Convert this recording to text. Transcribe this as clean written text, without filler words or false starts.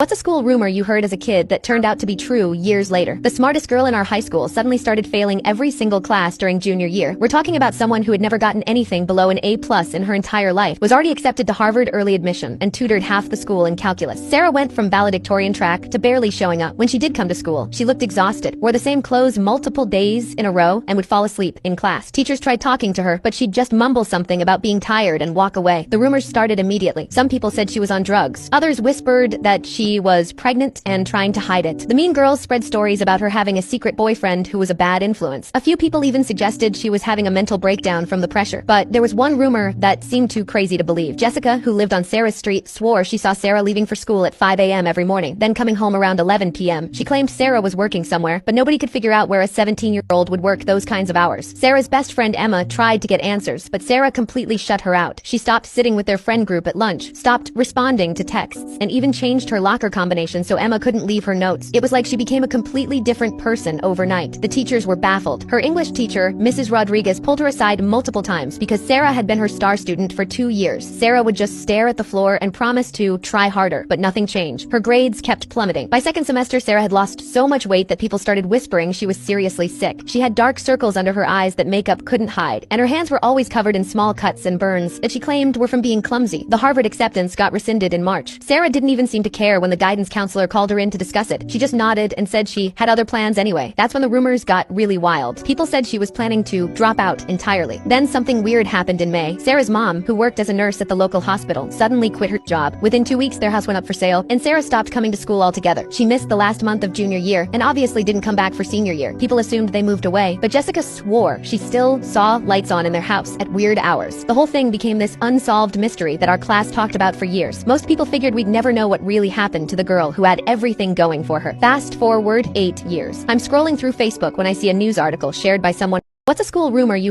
What's a school rumor you heard as a kid that turned out to be true years later? The smartest girl in our high school suddenly started failing every single class during junior year. We're talking about someone who had never gotten anything below an A+ in her entire life, was already accepted to Harvard early admission, and tutored half the school in calculus. Sarah went from valedictorian track to barely showing up. When she did come to school, she looked exhausted, wore the same clothes multiple days in a row, and would fall asleep in class. Teachers tried talking to her, but she'd just mumble something about being tired and walk away. The rumors started immediately. Some people said she was on drugs. Others whispered that she was pregnant and trying to hide it. The mean girls spread stories about her having a secret boyfriend who was a bad influence. A few people even suggested she was having a mental breakdown from the pressure. But there was one rumor that seemed too crazy to believe. Jessica, who lived on Sarah's street, swore she saw Sarah leaving for school at 5 a.m. every morning, then coming home around 11 p.m. She claimed Sarah was working somewhere, but nobody could figure out where a 17-year-old would work those kinds of hours. Sarah's best friend Emma tried to get answers, but Sarah completely shut her out. She stopped sitting with their friend group at lunch, stopped responding to texts, and even changed her locker combination so Emma couldn't leave her notes. It was like she became a completely different person overnight. The teachers were baffled. Her English teacher, Mrs. Rodriguez, pulled her aside multiple times because Sarah had been her star student for 2 years. Sarah would just stare at the floor and promise to try harder, but nothing changed. Her grades kept plummeting. By second semester, Sarah had lost so much weight that people started whispering she was seriously sick. She had dark circles under her eyes that makeup couldn't hide, and her hands were always covered in small cuts and burns that she claimed were from being clumsy. The Harvard acceptance got rescinded in March. Sarah didn't even seem to care when the guidance counselor called her in to discuss it. She just nodded and said she had other plans anyway. That's when the rumors got really wild. People said she was planning to drop out entirely. Then something weird happened in May. Sarah's mom, who worked as a nurse at the local hospital, suddenly quit her job. Within 2 weeks, their house went up for sale, and Sarah stopped coming to school altogether. She missed the last month of junior year, and obviously didn't come back for senior year. People assumed they moved away, but Jessica swore she still saw lights on in their house at weird hours. The whole thing became this unsolved mystery that our class talked about for years. Most people figured we'd never know what really happened to the girl who had everything going for her. Fast forward 8 years. I'm scrolling through Facebook when I see a news article shared by someone. What's a school rumor you